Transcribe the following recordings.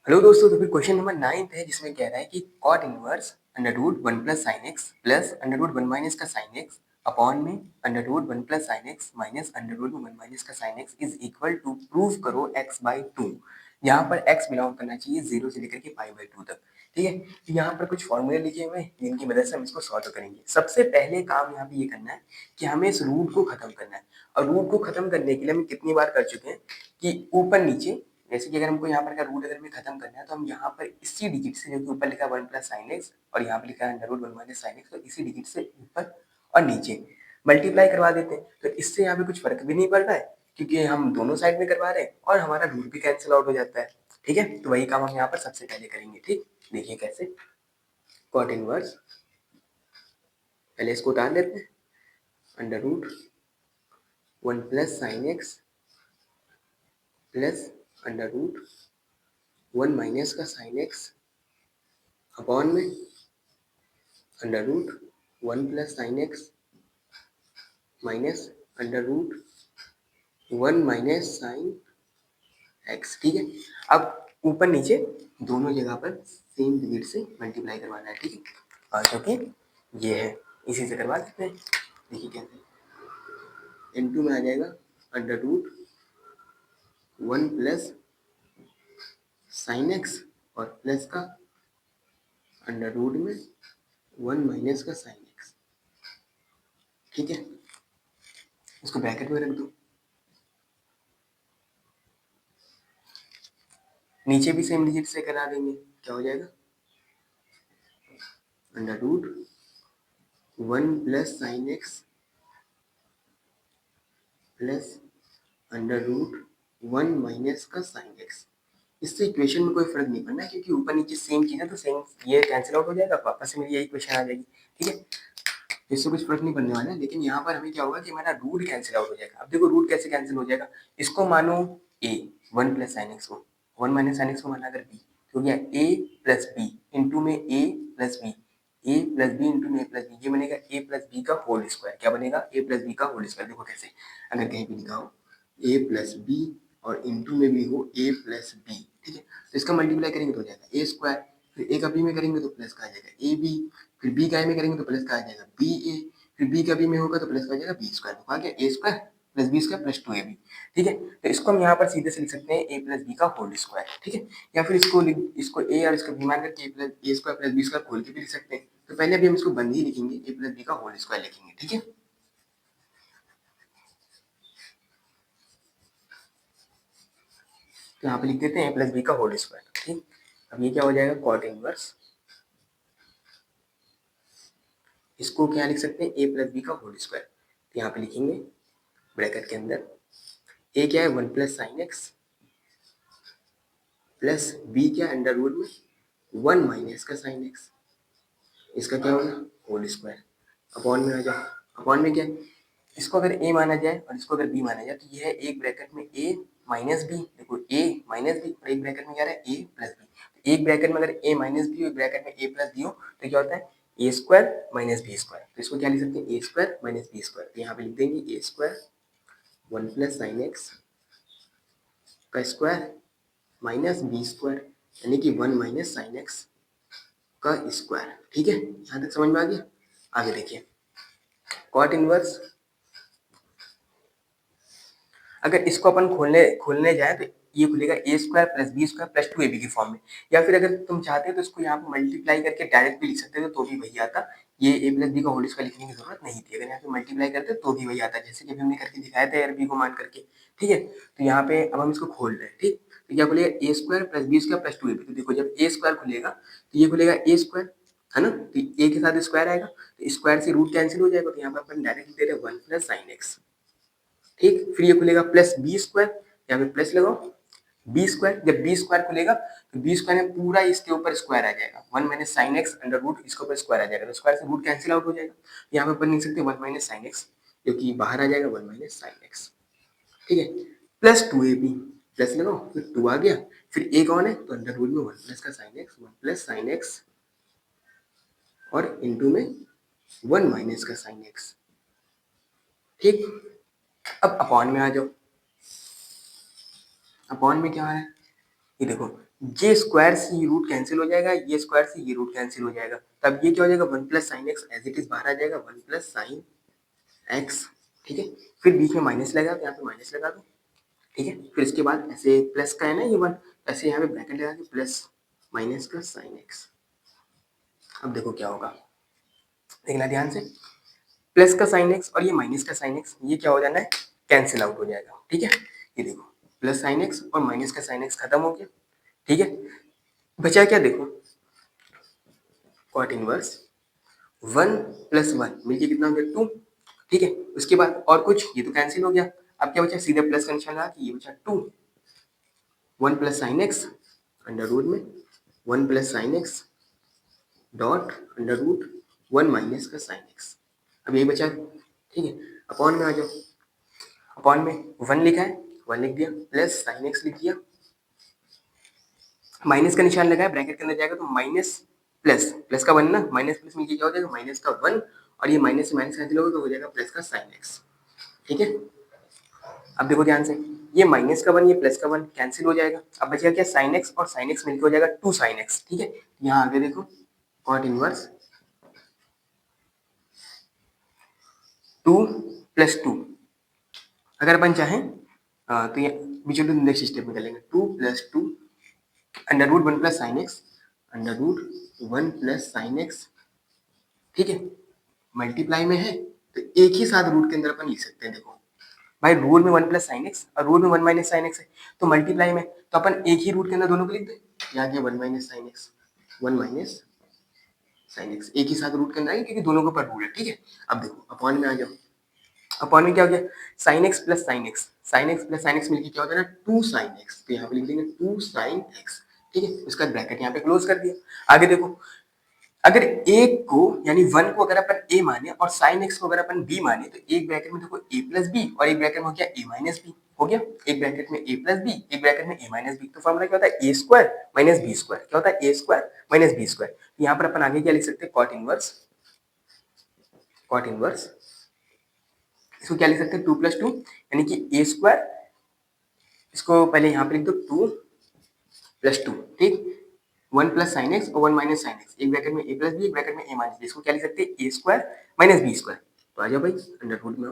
Hello दोस्तों, तो फिर क्वेश्चन नंबर 9 है जिसमें कह रहा है कि cot inverse under root 1 plus sine x plus under root 1 minus का साइन एक्स अपॉन में under root 1 plus sine x minus under root 1 minus का sine x is equal to prove करो x बाई 2। यहाँ पर x belong करना चाहिए 0 से लेकर के पाई बाई 2 तक। ठीक है, तो यहाँ पर कुछ फॉर्मूले लिखे हुए हैं जिनकी मदद से हम इसको सॉल्व करेंगे। सबसे पहले काम यहाँ पे ये करना है कि हमें इस रूट को खत्म करना है, और रूट को खत्म करने के लिए हम कितनी बार कर चुके हैं कि ऊपर नीचे, जैसे कि अगर हमको यहाँ पर का रूट अगर हमें खत्म करना है तो हम यहाँ पर इसी डिजिट से, जो कि ऊपर लिखा है 1 प्लस साइन एक्स और यहाँ पर लिखा है under root 1 minus sine x, तो इसी डिजिट से ऊपर और नीचे मल्टीप्लाई करवा देते हैं। तो इससे यहाँ पे कुछ फर्क भी नहीं पड़ रहा है क्योंकि हम दोनों साइड में करवा रहे हैं और हमारा रूट भी कैंसिल आउट हो जाता है। ठीक है, तो वही काम हम यहाँ पर सबसे पहले करेंगे। ठीक, देखिए कैसे। कॉट इनवर्स, पहले इसको उतार लेते हैं। Under root 1 plus sine x plus under root 1 minus का साइन एक्स अपॉन में under root 1 plus sine x minus under root 1 minus sine x. ठीक है, अब ऊपर नीचे दोनों जगह पर सेम डिजिट से मल्टीप्लाई करवाना है। ठीक है, और जो कि ये है इसी से करवा देते हैं। देखिए कैसे, इनटू में आ जाएगा under root 1 plus sine x और प्लस का अंडर रूट में 1 माइनस का साइन एक्स। ठीक है, इसको ब्रैकेट में रख दो। नीचे भी सेम डिजिट से करा देंगे, क्या हो जाएगा under root 1 plus sine x plus under root 1 minus का साइन एक्स। इससे इक्वेशन में कोई फर्क नहीं पड़ना क्योंकि ऊपर नीचे सेम चीज है, तो सेम ये कैंसिल आउट हो जाएगा, वापस से मेरी यही इक्वेशन आ जाएगी। ठीक है, इससे कुछ फर्क नहीं पड़ने वाला है, लेकिन यहाँ पर हमें क्या होगा कि हमारा रूट कैंसिल आउट हो जाएगा। अब देखो रूट कैसे कैंसिल हो जाएगा, इसको मानो a 1 प्लस साइन एक्स को, 1 माइनस साइन एक्स को माना अगर b, तो क्या a प्लस बी इंटू में a plus b, a plus b into में a प्लस बी, ये बनेगा a प्लस बी का होल स्क्वायर। क्या बनेगा a प्लस बी का होल स्क्वायर। देखो कैसे, अगर कहीं भी लिखा हो a प्लस बी और इंटू में भी हो a प्लस बी, ठीक है, तो इसका मल्टीप्लाई करेंगे तो हो जाएगा a स्क्वायर, फिर a का b में करेंगे तो प्लस का आ जाएगा a b, फिर b का a में करेंगे तो प्लस का आ जाएगा b a, फिर b का b में होगा तो प्लस का आ जाएगा b स्क्वायर। तो आ गया a square plus B square plus 2ab। ठीक है, तो इसको हम यहाँ पर सीधे से लिख सकते हैं a प्लस बी का होल स्क्वायर। ठीक है, या फिर इसको a और इसको b मान करके a square plus B square खोल के भी लिख सकते हैं। तो पहले अभी हम इसको बंद ही लिखेंगे, a प्लस बी का होल स्क्वायर लिखेंगे। ठीक है, तो यहाँ पे लिख देते हैं a प्लस बी का होल स्क्वायर। ठीक, अब ये क्या हो जाएगा कॉट इनवर्स, इसको क्या लिख सकते हैं a प्लस बी का होल स्क्वायर। तो यहाँ पे लिखेंगे ब्रैकेट के अंदर a क्या है 1 plus sine x plus b क्या अंडर रूट में 1 माइनस का साइन एक्स, इसका क्या होगा होल स्क्वायर। अपॉन में आ जाओ, अपॉन में क्या है, इसको अगर a माना जाए और इसको अगर b माना जाए तो ये है एक ब्रैकेट में a माइनस बी, देखो a माइनस बी और एक ब्रैकेट में क्या है a प्लस बी। एक ब्रैकेट में अगर a माइनस बी और एक ब्रैकेट में a प्लस बी हो तो क्या होता है ए स्क्वायर माइनस बी स्क्वायर। तो इसको क्या लिख सकते हैं ए स्क्वायर माइनस बी स्क्वायर। तो यहाँ पे लिख देंगे ए स्क्वायर 1 प्लस साइन एक्स का स्क्वायर माइनस बी स्क्वायर, यानी कि 1 माइनस साइन एक्स का स्क्वायर। ठीक है, यहाँ तक समझ में आ गया। आगे देखिए कॉट इनवर्स, अगर इसको अपन खोलने खोलने जाए तो ये खुलेगा A square plus B square plus 2ab की फॉर्म में, या फिर अगर तुम चाहते हो तो इसको यहाँ पे मल्टीप्लाई करके डायरेक्ट भी लिख सकते हो तो भी वही आता। ये ए प्लस बी का होल स्क्वायर लिखने की जरूरत नहीं थी, अगर यहाँ पे मल्टीप्लाई करते तो भी वही आता, जैसे कि अभी हमने करके दिखाया था बी को मान करके। ठीक है, तो यहाँ पे अब हम इसको खोल रहे हैं। ठीक, तो क्या खुलेगा A square plus B square plus 2ab। तो देखो जब ए स्क्वायर खुलेगा तो ये खुलेगा ए स्क्वायर, है ना, तो ए के साथ स्क्वायर आएगा तो स्क्वायर से रूट कैंसिल हो जाएगा, तो यहाँ पे अपन डायरेक्ट लिख दे रहे हैं 1 प्लस साइन एक्स। ठीक, फिर ये खुलेगा प्लस बी स्क्वायर, यहाँ पे प्लस लगाओ बी स्क्वायर, जब बी स्क्वायर खुलेगा तो बी स्क्वायर में पूरा इसके ऊपर स्क्वायर आ जाएगा, 1 minus sine x under root इसके ऊपर स्क्वायर आ जाएगा, तो स्क्वायर से रूट कैंसिल आउट हो जाएगा। यहाँ पे अपन लिख सकते हैं 1 माइनस साइन एक्स, जो कि बाहर आ जाएगा 1 माइनस साइन एक्स। ठीक है, प्लस 2ab, प्लस लगाओ फिर 2 आ गया, फिर ए कौन है तो अंडर रूट में 1 प्लस का sine x, 1 plus sine x और इंटू में 1 माइनस का साइन एक्स। ठीक, अब अपॉन में आ जाओ, अपॉन में क्या है ये देखो ये स्क्वायर से ये रूट कैंसिल हो जाएगा, ये स्क्वायर से ये रूट कैंसिल हो जाएगा, तब ये क्या हो जाएगा 1 plus sine x as it is बाहर आ जाएगा 1 प्लस साइन एक्स। ठीक है, फिर बीच में माइनस लगा तो यहाँ पे माइनस लगा दो। ठीक है, फिर इसके बाद ऐसे प्लस का है ना ये 1, ऐसे यहाँ पे ब्रैकेट लगा के प्लस माइनस का साइन एक्स। अब देखो क्या होगा, देखना ध्यान से, प्लस का साइन एक्स और ये माइनस का साइन एक्स ये क्या हो जाना है, कैंसिल आउट हो जाएगा। ठीक है, ये देखो प्लस साइन एक्स और माइनस का साइन एक्स खत्म हो गया। ठीक है, बचा क्या देखो, कॉट इनवर्स 1 प्लस 1 मिलके कितना हो गया 2। ठीक है, उसके बाद और कुछ, ये तो कैंसिल हो गया। अब क्या बचा, सीधे प्लस का निशान लगा के ये बचा 2, 1 plus sine x under root में 1 plus sine x dot under root 1 minus का साइन एक्स। अब यही बचा। ठीक है, अपॉन में आ जाओ, अपॉन में 1 लिखा है 1 लिख दिया, प्लस साइन एक्स लिख दिया, माइनस का निशान लगाया, ब्रैकेट के अंदर जाएगा तो माइनस प्लस, प्लस का 1 ना, माइनस प्लस मिलके क्या हो जाएगा माइनस का 1, और ये माइनस से माइनस कैंसिल होगा तो हो जाएगा प्लस का साइन एक्स। ठीक है, अब देखो ध्यान से, ये माइनस का 1 ये प्लस का 1 कैंसिल हो जाएगा। अब बचेगा क्या, साइन एक्स और साइन एक्स मिलकर हो जाएगा 2 साइन एक्स। ठीक है, यहाँ आगे देखो कॉट इनवर्स 2 प्लस 2, अगर अपन चाहें तो ये बीच में नेक्स्ट स्टेप में कर लेंगे 2 plus 2 under root 1 plus sine x under root 1 plus sine x. ठीक है, मल्टीप्लाई में है तो एक ही साथ रूट के अंदर अपन लिख सकते हैं। देखो भाई, रूट में 1 प्लस साइन एक्स और रूट में 1 माइनस साइन एक्स है, तो मल्टीप्लाई में तो अपन एक ही रूट के अंदर दोनों को लिख दे, यहाँ गया 1 minus sine x 1 minus sine x, एक ही साथ रूट के अंदर आएंगे क्योंकि दोनों के ऊपर रूट है। ठीक है, अब देखो अपॉन में आ जाओ, अपॉन में क्या हो गया, sign x plus sine x, sign x plus sine x मिलकर क्या होता है ना 2 साइन एक्स, तो यहाँ पे लिख देंगे 2 साइन एक्स। ठीक है, उसका ब्रैकेट यहाँ पे क्लोज कर दिया। आगे देखो, अगर एक को यानी 1 को अगर अपन a माने और sin x को अगर अपन b माने, तो एक ब्रैकेट में देखो a प्लस बी और एक ब्रैकेट में हो गया a माइनस बी, हो गया एक ब्रैकेट में a प्लस बी एक ब्रैकेट में a माइनस बी। तो फॉर्मूला क्या होता है, a square minus b square, क्या होता है a square minus b square. यहाँ पर अपन आगे क्या लिख सकते हैं, कॉट इनवर्स, कॉट इनवर्स इसको क्या लिख सकते हैं 2 प्लस 2 यानी कि a स्क्वायर, इसको पहले यहाँ पे लिख दो 2 प्लस 2। ठीक, 1 प्लस साइन एक्स और 1 माइनस साइन एक्स, एक ब्रैकेट में a प्लस बी एक ब्रैकेट में a माइनस बी, इसको क्या लिख सकते हैं a square minus b square. तो आ जाओ भाई अंडर रूट में,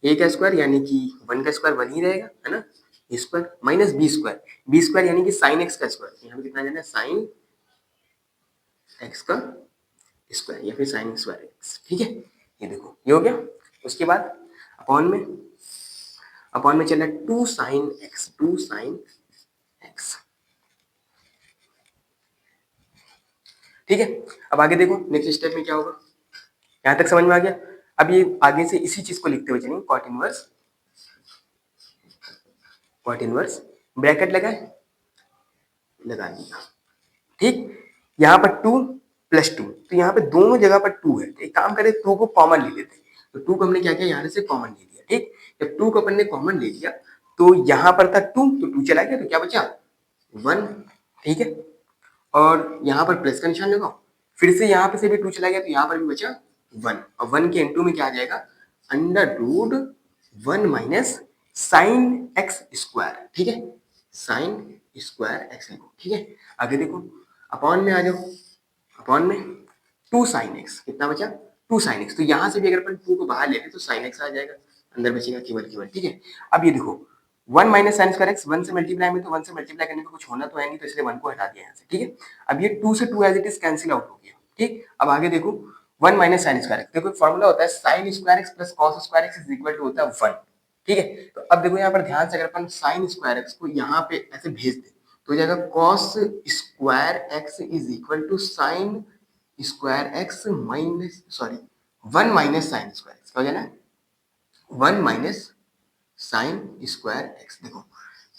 a का स्क्वायर यानी कि 1 का स्क्वायर 1 ही रहेगा है ना, a square minus b square यानी कि साइन एक्स का स्क्वायर, यहाँ पे कितना जाना है साइन एक्स का स्क्वायर या फिर साइन स्क्वायर एक्स। ठीक है, ये देखो ये हो गया। उसके बाद अपॉन में, अपॉन में चला 2 साइन एक्स, 2 साइन एक्स। ठीक है, अब आगे देखो नेक्स्ट स्टेप में क्या होगा, यहां तक समझ में आ गया। अब ये आगे से इसी चीज को लिखते हुए चलेंगे, cot inverse, cot inverse bracket लगाए, लगा दिया। ठीक, यहाँ पर 2 प्लस 2, तो यहाँ पे दोनों जगह पर 2 है, तो एक काम करें 2 को कॉमन ले लेते हैं। तो 2 को हमने क्या किया, यहाँ से कॉमन ले लिया। ठीक, जब 2 को अपन ने कॉमन ले लिया तो यहाँ पर था 2 तो 2 चला गया, तो क्या बचा 1। ठीक है, और यहाँ पर प्लस का निशान लगाओ, फिर से यहाँ पे से भी 2 चला गया तो यहाँ पर भी बचा 1, और 1 के इनटू में क्या आ जाएगा under root 1 minus sine x square. ठीक है, साइन स्क्वायर एक्स लिखो। ठीक है, आगे देखो अपॉन में आ जाओ, अपॉन में 2 साइन एक्स, कितना बचा 2 साइन एक्स, तो यहाँ से भी अगर अपन 2 को बाहर ले लें तो साइन एक्स आ जाएगा, अंदर बचेगा केवल केवल। ठीक है, अब ये देखो 1 माइनस साइन स्क्वायर एक्स, 1 से मल्टीप्लाई में, तो 1 से मल्टीप्लाई करने का कुछ होना तो है नहीं, तो इसलिए 1 को हटा दिया यहाँ से। ठीक है, अब ये 2 से 2 as it is cancel out हो गया। ठीक, अब आगे देखो 1 माइनस साइन स्क्वायर एक्स, देखो फॉर्मूला होता है sine square x plus cos square x is equal to होता है 1। ठीक है, तो अब देखो यहाँ पर ध्यान से, अगर अपन साइन स्क्वायर एक्स को यहाँ पे ऐसे भेज दें तो हो जाएगा cos square x is equal to sine square x minus, sorry 1 minus sine square x, क्या हो जाना 1 माइनस साइन स्क्वायर एक्स। देखो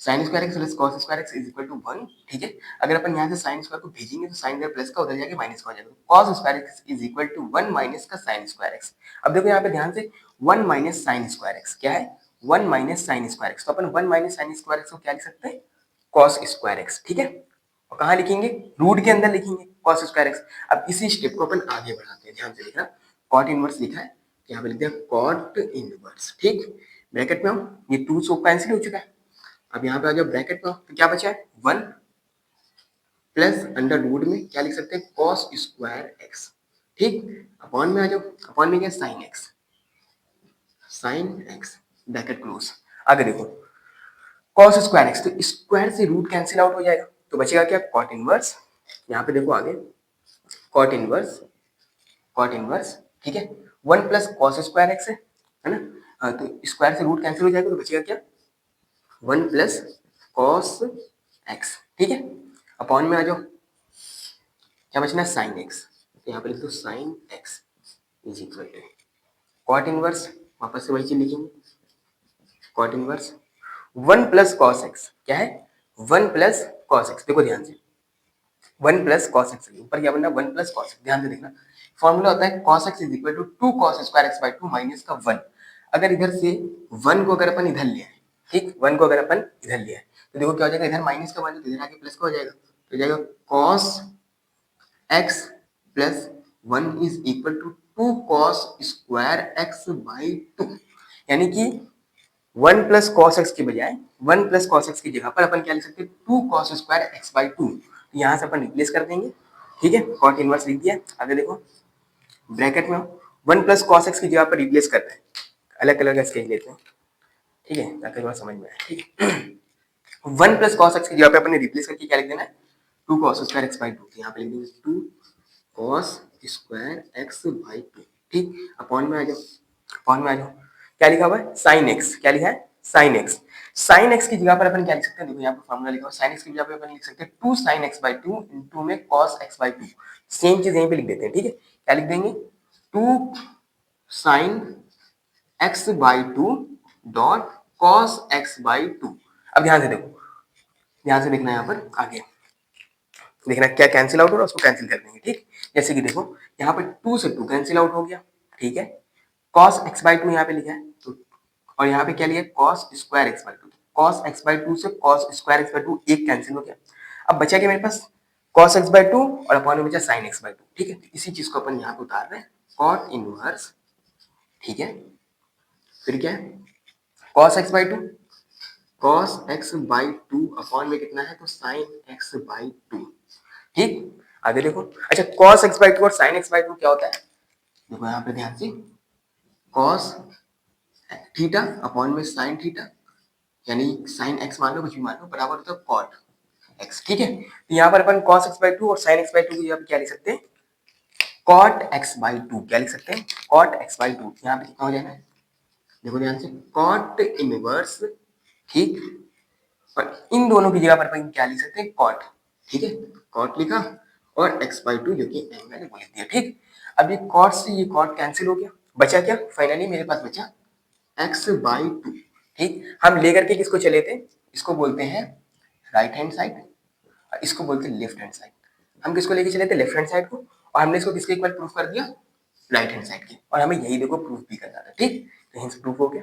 sine square x plus cos square x is equal to 1। ठीक है, अगर अपन यहाँ से साइन स्क्वायर को भेजेंगे तो साइन प्लस का उधर जाके माइनस का हो जाएगा, cos square x is equal to 1 minus का साइन स्क्वायर एक्स। अब देखो यहाँ पे ध्यान से 1 माइनस साइन स्क्वायर एक्स क्या है, 1 माइनस साइन स्क्वायर एक्स, तो अपन 1 माइनस साइन स्क्वायर एक्स को क्या लिख सकते हैं कॉस स्क्वायर एक्स। ठीक है, और कहाँ लिखेंगे, रूट के अंदर लिखेंगे कॉस स्क्वायर एक्स। अब इसी स्टेप को अपन आगे बढ़ाते हैं, ध्यान से लिखना, कॉट इनवर्स लिखा है, यहाँ पे लिख दिया कॉट इनवर्स। ठीक, ब्रैकेट में हम ये 2 सो कैंसिल हो चुका है, अब यहाँ पे आ जाओ ब्रैकेट में, तो क्या बचा है 1 प्लस अंडर रूट में क्या लिख सकते हैं कॉस स्क्वायर एक्स, ठीक। अपॉन में आ जाओ, अपॉन में क्या sine x, sine x bracket close. आगे देखो कॉस स्क्वायर एक्स, तो स्क्वायर से रूट कैंसिल आउट हो जाएगा, तो बचेगा क्या कॉट इनवर्स। यहाँ पे देखो आगे कॉट इनवर्स, कॉट इनवर्स, ठीक है। 1 प्लस कॉस स्क्वायर एक्स है ना। तो स्क्वायर से रूट कैंसिल हो जाएगा, तो बचेगा क्या 1 प्लस कॉस एक्स, ठीक है। अपॉन में आ जाओ, क्या बचना है साइन एक्स, तो यहाँ पे लिख दो sine x is equal to cot inverse, वापस से वही चीज लिखेंगे cot inverse 1 plus cos x, क्या है 1 प्लस कॉस एक्स, देखो ध्यान से 1 प्लस कॉस एक्स, ऊपर क्या बनना 1 प्लस कॉस, ध्यान से देखना फॉर्मूला होता है cos x is equal to 2 cos square x by 2 minus का 1। अगर इधर से 1 को अगर अपन इधर ले आए, ठीक 1 को अगर अपन इधर ले आए, तो देखो क्या हो जाएगा, इधर माइनस का 1 तो इधर आके प्लस का हो जाएगा, तो जाएगा cos x plus 1 is equal to 2 cos square x by 2, यानी कि 1 प्लस कॉस एक्स की बजाय 1 प्लस कॉस एक्स की जगह पर अपन क्या लिख सकते हैं 2 कॉस स्क्वायर एक्स बाई 2, तो यहाँ से अपन रिप्लेस कर देंगे, ठीक है। कॉट इनवर्स लिख दिया। आगे देखो ब्रैकेट में 1 प्लस कॉस एक्स की जगह पर रिप्लेस करना है, अलग अलग स्केल लेते हैं, ठीक है, ताकि थोड़ा समझ में आए, ठीक है। 1 प्लस कॉस एक्स की जगह पे अपन ने रिप्लेस करके क्या लिख देना है 2 कॉस स्क्वायर एक्स बाई 2, तो यहाँ पे लिख देंगे 2 कॉस स्क्वायर एक्स बाई 2, ठीक। अपॉन में आ जाओ, अपॉन में आ जाओ, क्या लिखा हुआ है साइन एक्स, क्या लिखा है साइन एक्स, साइन एक्स की जगह पर अपन क्या लिख सकते हैं, देखो यहाँ पे फॉर्मूला लिखा हुआ है साइन एक्स की जगह पे अपन लिख सकते हैं 2 साइन एक्स बाई 2 इंटू में कॉस एक्स बाई 2, सेम चीज यहीं पे लिख देते हैं, ठीक है। क्या लिख देंगे 2 sine x by 2 dot cos x by 2। अब ध्यान से देखो, ध्यान से देखना यहाँ पर आगे देखना क्या कैंसिल आउट हो रहा है, उसको कैंसिल कर देंगे, ठीक। जैसे कि देखो यहाँ पे 2 से 2 कैंसिल आउट हो गया, ठीक है। कॉस एक्स बाई 2 यहाँ पे लिखा है, तो और यहाँ पे क्या लिया cos square x by 2, cos x by 2 से कॉस स्क्वायर एक्स बाई 2 एक कैंसिल हो गया। अब बचा क्या मेरे पास कॉस एक्स बाई 2 और अपॉन में बचा साइन एक्स बाई 2, ठीक है। इसी चीज को अपन यहाँ पे उतार रहे हैं कॉट इनवर्स, ठीक है। फिर क्या है cos x by 2, cos x by 2 upon में कितना है तो साइन एक्स बाई 2, ठीक। आगे देखो अच्छा cos x बाई 2 और sin x बाई 2 क्या होता है, देखो यहाँ पे ध्यान से cos थीटा अपॉन में sin थीटा, यानी sin x मान लो कुछ भी मान लो बराबर होता है cot x, ठीक है। तो यहाँ पर अपन cos x बाई 2 और sin x बाई 2 की जगह पे क्या लिख सकते हैं cot x बाई 2, क्या लिख सकते हैं cot x बाई 2, यहाँ पे कितना हो जाएगा देखो ध्यान से cot इनवर्स, ठीक। और इन दोनों की जगह पर अपन क्या लिख सकते हैं कॉट, ठीक है। कॉट लिखा और x बाई 2 जो कि एंगल है वो लिख दिया, ठीक। अब ये कॉट से ये कॉट कैंसिल हो गया, बचा क्या फाइनली मेरे पास बचा x बाई 2, ठीक। हम लेकर के किसको चले थे, इसको बोलते हैं राइट हैंड साइड, इसको बोलते हैं लेफ्ट हैंड साइड। हम किसको लेके चले थे लेफ्ट हैंड साइड को, और हमने इसको किसके इक्वल प्रूफ कर दिया राइट हैंड साइड के, और हमें यही देखो प्रूफ भी करना था, ठीक। तो प्रूफ हो गया।